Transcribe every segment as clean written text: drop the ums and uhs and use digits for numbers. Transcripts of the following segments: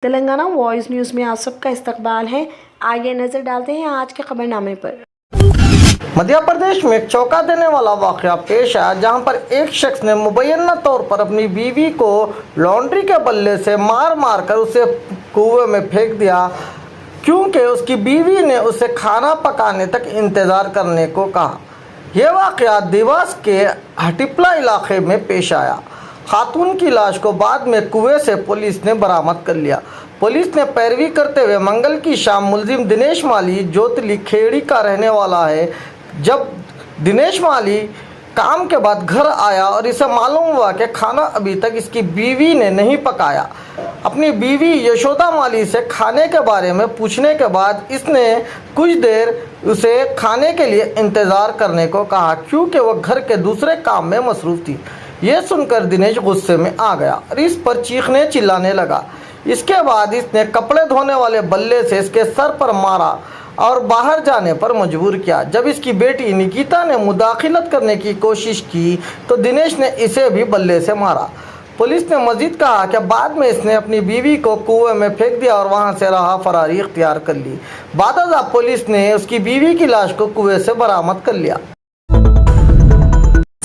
Telangana voice news میں آپ سب کا استقبال ہے۔ آئیے نظر ڈالتے ہیں آج کے خبرنامے پر۔ مدھیہ پردیش میں ایک چونکا دینے والا واقعہ پیش آیا، جہاں پر ایک شخص نے مبینہ طور پر اپنی بیوی کو لانڈری کے بلے سے مار کر اسے کنویں میں پھینک دیا، کیونکہ اس کی بیوی نے اسے کھانا پکانے تک انتظار کرنے کو کہا۔ یہ واقعہ دیواس کے ہٹیپلا علاقے میں پیش آیا۔ خاتون کی لاش کو بعد میں کنویں سے پولیس نے برآمد کر لیا۔ پولیس نے پیروی کرتے ہوئے منگل کی شام ملزم دنیش مالی جوتلی کھیڑی کا رہنے والا ہے۔ جب دنیش مالی کام کے بعد گھر آیا اور اسے معلوم ہوا کہ کھانا ابھی تک اس کی بیوی نے نہیں پکایا، اپنی بیوی یشودا مالی سے کھانے کے بارے میں پوچھنے کے بعد اس نے کچھ دیر اسے کھانے کے لیے انتظار کرنے کو کہا، کیونکہ وہ گھر کے دوسرے کام میں مصروف تھی۔ یہ سن کر دنیش غصے میں آ گیا اور اس پر چیخنے چلانے لگا۔ اس کے بعد اس نے کپڑے دھونے والے بلے سے اس کے سر پر مارا اور باہر جانے پر مجبور کیا۔ جب اس کی بیٹی نکیتا نے مداخلت کرنے کی کوشش کی تو دنیش نے اسے بھی بلے سے مارا۔ پولیس نے مزید کہا کہ بعد میں اس نے اپنی بیوی کو کنویں میں پھینک دیا اور وہاں سے راہ فراری اختیار کر لی۔ بعد ازاں پولیس نے اس کی بیوی کی لاش کو کنویں سے برآمد کر لیا۔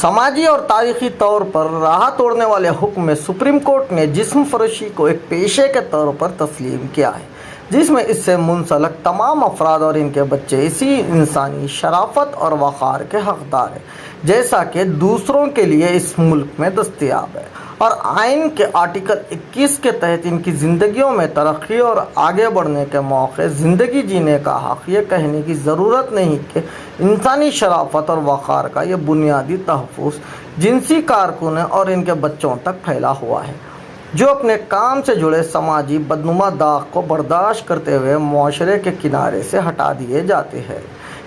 سماجی اور تاریخی طور پر راہ توڑنے والے حکم میں سپریم کورٹ نے جسم فروشی کو ایک پیشے کے طور پر تسلیم کیا ہے، جس میں اس سے منسلک تمام افراد اور ان کے بچے اسی انسانی شرافت اور وقار کے حقدار ہیں، جیسا کہ دوسروں کے لیے اس ملک میں دستیاب ہے، اور آئین کے آرٹیکل 21 کے تحت ان کی زندگیوں میں ترقی اور آگے بڑھنے کے موقع، زندگی جینے کا حق۔ یہ کہنے کی ضرورت نہیں کہ انسانی شرافت اور وقار کا یہ بنیادی تحفظ جنسی کارکنوں اور ان کے بچوں تک پھیلا ہوا ہے، جو اپنے کام سے جڑے سماجی بدنما داغ کو برداشت کرتے ہوئے معاشرے کے کنارے سے ہٹا دیے جاتے ہیں،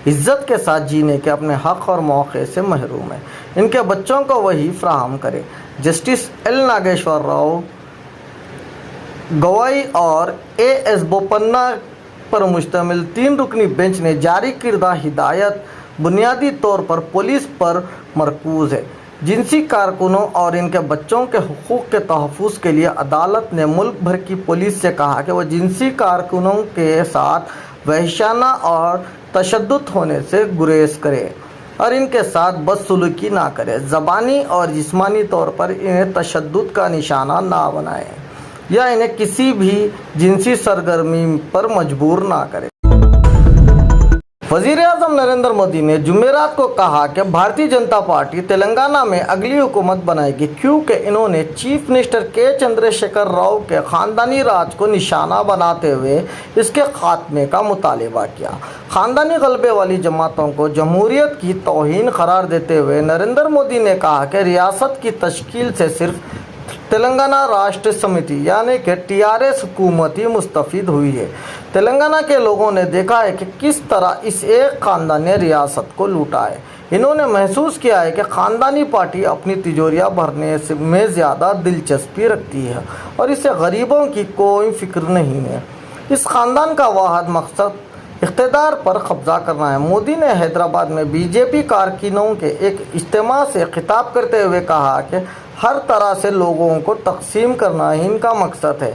عزت کے ساتھ جینے کے اپنے حق اور موقع سے محروم ہیں۔ ان کے بچوں کو وہی فراہم کرے۔ جسٹس ایل ناگیشور راؤ گوائی اور اے ایس بوپنا پر مشتمل 3 رکنی بینچ نے جاری کردہ ہدایت بنیادی طور پر پولیس پر مرکوز ہے۔ جنسی کارکنوں اور ان کے بچوں کے حقوق کے تحفظ کے لیے عدالت نے ملک بھر کی پولیس سے کہا کہ وہ جنسی کارکنوں کے ساتھ وحشیانہ اور تشدد ہونے سے گریز کرے اور ان کے ساتھ بدسلوکی نہ کرے، زبانی اور جسمانی طور پر انہیں تشدد کا نشانہ نہ بنائے یا انہیں کسی بھی جنسی سرگرمی پر مجبور نہ کرے۔ وزیر اعظم نریندر مودی نے جمعرات کو کہا کہ بھارتیہ جنتا پارٹی تلنگانہ میں اگلی حکومت بنائے گی، کیونکہ انہوں نے چیف منسٹر کے چندر شیکھر راؤ کے خاندانی راج کو نشانہ بناتے ہوئے اس کے خاتمے کا مطالبہ کیا۔ خاندانی غلبے والی جماعتوں کو جمہوریت کی توہین قرار دیتے ہوئے نریندر مودی نے کہا کہ ریاست کی تشکیل سے صرف تلنگانہ راشٹر سمیتی یعنی کہ TRS حکومت ہی مستفید ہوئی ہے۔ تلنگانہ کے لوگوں نے دیکھا ہے کہ کس طرح اس ایک خاندان نے ریاست کو لوٹا ہے۔ انہوں نے محسوس کیا ہے کہ خاندانی پارٹی اپنی تجوریاں بھرنے میں زیادہ دلچسپی رکھتی ہے اور اسے غریبوں کی کوئی فکر نہیں ہے۔ اس خاندان کا واحد مقصد اقتدار پر قبضہ کرنا ہے۔ مودی نے حیدرآباد میں BJP کارکنوں کے ایک اجتماع سے خطاب کرتے ہوئے کہا کہ ہر طرح سے لوگوں کو تقسیم کرنا ہی ان کا مقصد ہے،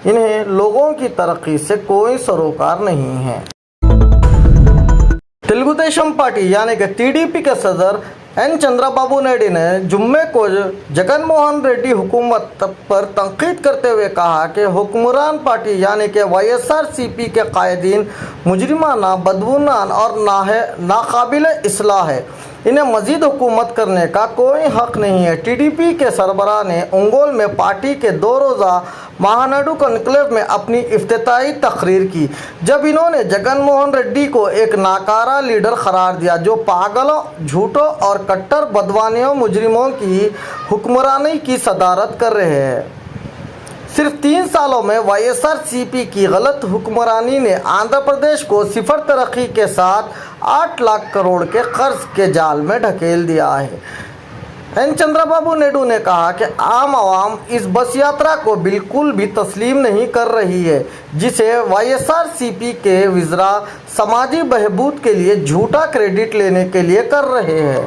انہیں لوگوں کی ترقی سے کوئی سروکار نہیں ہے۔ تلگو دیشم پارٹی یعنی کہ TDP کے صدر این چندرا بابو نائیڈو نے جمعے کو جگن موہن ریڈی حکومت پر تنقید کرتے ہوئے کہا کہ حکمران پارٹی یعنی کہ YSRCP کے قائدین مجرمانہ، بدعنوان اور ناقابل اصلاح ہے، انہیں مزید حکومت کرنے کا کوئی حق نہیں ہے۔ TDP کے سربراہ نے انگول میں پارٹی کے 2 روزہ مہاناڈو کنکلیو میں اپنی افتتاحی تقریر کی، جب انہوں نے جگن موہن ریڈی کو ایک ناکارہ لیڈر قرار دیا جو پاگلوں، جھوٹوں اور کٹر بدعنوان مجرموں کی حکمرانی کی صدارت کر رہے ہیں۔ صرف 3 سالوں میں YSRCP کی غلط حکمرانی نے آندھرا پردیش کو صفر ترقی کے ساتھ 8 لاکھ کروڑ کے قرض کے جال میں ڈھکیل دیا ہے۔ این چندرا بابو نائیڈو نے کہا کہ عام عوام اس بس یاترا کو بالکل بھی تسلیم نہیں کر رہی ہے، جسے YSRCP کے وزراء سماجی بہبود کے لیے جھوٹا کریڈٹ لینے کے لیے کر رہے ہیں۔